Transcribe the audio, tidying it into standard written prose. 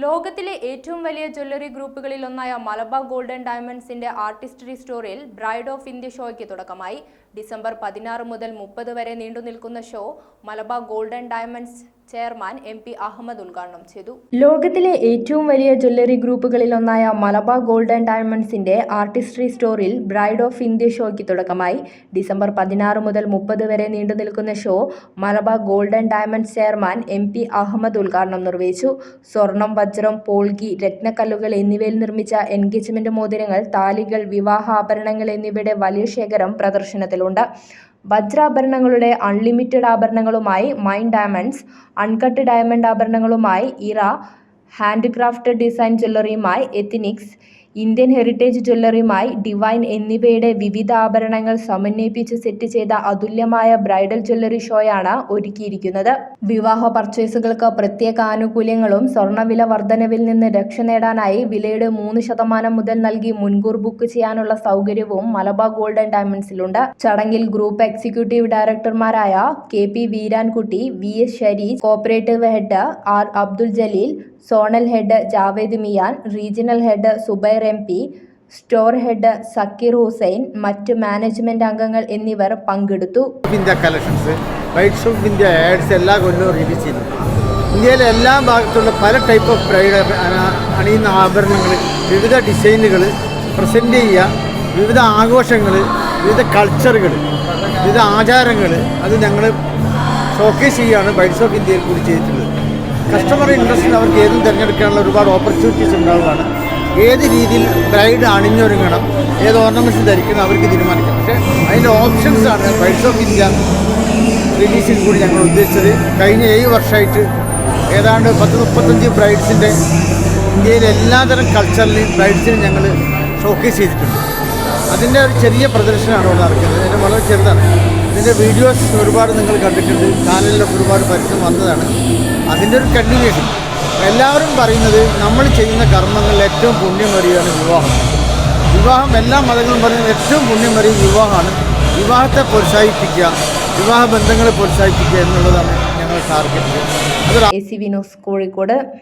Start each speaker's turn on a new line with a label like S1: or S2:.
S1: ലോകത്തിലെ ഏറ്റവും വലിയ ജ്വല്ലറി ഗ്രൂപ്പുകളിലൊന്നായ മലബാർ ഗോൾഡൻ ഡയമണ്ട്സിന്റെ ആർട്ടിസ്റ്ററി സ്റ്റോറിൽ ബ്രൈഡ് ഓഫ് ഇന്ത്യ ഷോയ്ക്ക് തുടക്കമായി. ഡിസംബർ 16 മുതൽ 30 വരെ നീണ്ടുനിൽക്കുന്ന show Malabar gold and diamonds chairman MP Ahammed ഉദ്ഘാടനം ചെയ്തു. ലോകത്തിലെ ഏറ്റവും വലിയ ജ്വല്ലറി ഗ്രൂപ്പുകളിലൊന്നായ മലബാർ ഗോൾഡൻ ഡയമണ്ട്സിന്റെ ആർട്ടിസ്റ്ററി സ്റ്റോറിൽ ബ്രൈഡ് ഓഫ് ഇന്ത്യ ഷോയ്ക്ക് തുടക്കമായി. ഡിസംബർ 16 മുതൽ 30 വരെ നീണ്ടുനിൽക്കുന്ന show Malabar gold and diamonds chairman MP Ahammed ഉദ്ഘാടനം നിർവഹിച്ചു. സ്വർണം, വജ്രം, പോൾക്കി, രത്നക്കല്ലുകൾ എന്നിവയിൽ നിർമ്മിച്ച എൻഗേജ്മെന്റ് മോതിരങ്ങൾ, താലികൾ, വിവാഹാഭരണങ്ങൾ എന്നിവയുടെ വലിയ ശേഖരം പ്രദർശനത്തിലുണ്ട്. വജ്രാഭരണങ്ങളുടെ അൺലിമിറ്റഡ് ആഭരണങ്ങളുമായി മൈൻ ഡയമണ്ട്സ്, അൺകട്ട് ഡയമണ്ട് ആഭരണങ്ങളുമായി ഇറ, ഹാൻഡ് ക്രാഫ്റ്റഡ് ഡിസൈൻ ജ്വല്ലറിയുമായി എത്നിക്സ്, ഇന്ത്യൻ ഹെറിറ്റേജ് ജ്വല്ലറിയുമായി ഡിവൈൻ എന്നിവയുടെ വിവിധ ആഭരണങ്ങൾ സമന്വയിപ്പിച്ച് സെറ്റ് ചെയ്ത അതുല്യമായ ബ്രൈഡൽ ജ്വല്ലറി ഷോയാണ് ഒരുക്കിയിരിക്കുന്നത്. വിവാഹ പർച്ചേസുകൾക്ക് പ്രത്യേക ആനുകൂല്യങ്ങളും സ്വർണ്ണവില വർധനവിൽ നിന്ന് രക്ഷ നേടാനായി വിലയുടെ 3% മുതൽ നൽകി മുൻകൂർ ബുക്ക് ചെയ്യാനുള്ള സൗകര്യവും മലബാർ ഗോൾഡൻ ഡയമണ്ട്സിലുണ്ട്. ചടങ്ങിൽ ഗ്രൂപ്പ് എക്സിക്യൂട്ടീവ് ഡയറക്ടർമാരായ KP Veerankutty, VS Shareef, cooperative head R Abdul Jaleel, zonal head Javed Mian, regional head Zubair MP, store head Zakir Hussain, മറ്റ് മാനേജ്മെന്റ് അംഗങ്ങൾ എന്നിവർ പങ്കെടുത്തു.
S2: India collections, brides of India ads എല്ലാ കൊല്ലവും റിലീസ് ചെയ്തു. ഇന്ത്യയിലെ എല്ലാ ഭാഗത്തുള്ള പല ടൈപ്പ് ഓഫ് ബ്രൈഡ് അണിയുന്ന ആഭരണങ്ങൾ, വിവിധ ഡിസൈനുകൾ പ്രസൻറ്റ് ചെയ്യുക, വിവിധ ആഘോഷങ്ങൾ, വിവിധ കൾച്ചറുകൾ, വിവിധ ആചാരങ്ങൾ അത് ഞങ്ങൾ ഷോക്കേസ് ചെയ്യുകയാണ് ബ്രൈഡ്സ് ഓഫ് ഇന്ത്യയിൽ കൂടി ചെയ്തിട്ടുള്ളത്. കസ്റ്റമർ ഇൻട്രസ്റ്റിൽ അവർക്ക് ഏതും തിരഞ്ഞെടുക്കാനുള്ള ഒരുപാട് ഓപ്പർച്യൂണിറ്റീസ് ഉണ്ടാവുകയാണ്. ഏത് രീതിയിൽ ബ്രൈഡ് അണിഞ്ഞൊരുങ്ങണം, ഏത് ഓർണമെൻറ്റ്സ് ധരിക്കണം അവർക്ക് തീരുമാനിക്കാം. പക്ഷേ അതിൻ്റെ ഓപ്ഷൻസാണ് ബ്രൈഡ്സ് ഓഫ് ഇന്ത്യ റിലീസിൽ കൂടി ഞങ്ങൾ ഉദ്ദേശിച്ചത്. കഴിഞ്ഞ 7 വർഷമായിട്ട് ഏതാണ്ട് 10-35 ബ്രൈഡ്സിൻ്റെ ഇന്ത്യയിലെ എല്ലാതരം കൾച്ചറിലെയും ബ്രൈഡ്സിനെ ഞങ്ങൾ ഷോക്കേസ് ചെയ്തിട്ടുണ്ട്. അതിൻ്റെ ഒരു ചെറിയ പ്രദർശനമാണ് ഇവിടെ നടക്കുന്നത്. അതിൻ്റെ വളരെ ചെറുതാണ്. ഇതിൻ്റെ വീഡിയോസ് ഒരുപാട് നിങ്ങൾ കണ്ടിട്ടുണ്ട്, ചാനലിലൊക്കെ ഒരുപാട് പരസ്യം വന്നതാണ്. അതിൻ്റെ ഒരു കണ്ടിന്യൂഷൻ. എല്ലാവരും പറയുന്നത് നമ്മൾ ചെയ്യുന്ന കർമ്മങ്ങളിൽ ഏറ്റവും പുണ്യമേറിയാണ് വിവാഹം. വിവാഹം എല്ലാ മതങ്ങളും പറയുന്നത് ഏറ്റവും പുണ്യമേറിയ വിവാഹമാണ്. വിവാഹത്തെ പ്രോത്സാഹിപ്പിക്കുക, വിവാഹ ബന്ധങ്ങളെ പ്രോത്സാഹിപ്പിക്കുക എന്നുള്ളതാണ് ഞങ്ങൾ ടാർഗറ്റ്.
S1: ACV news, Kozhikode.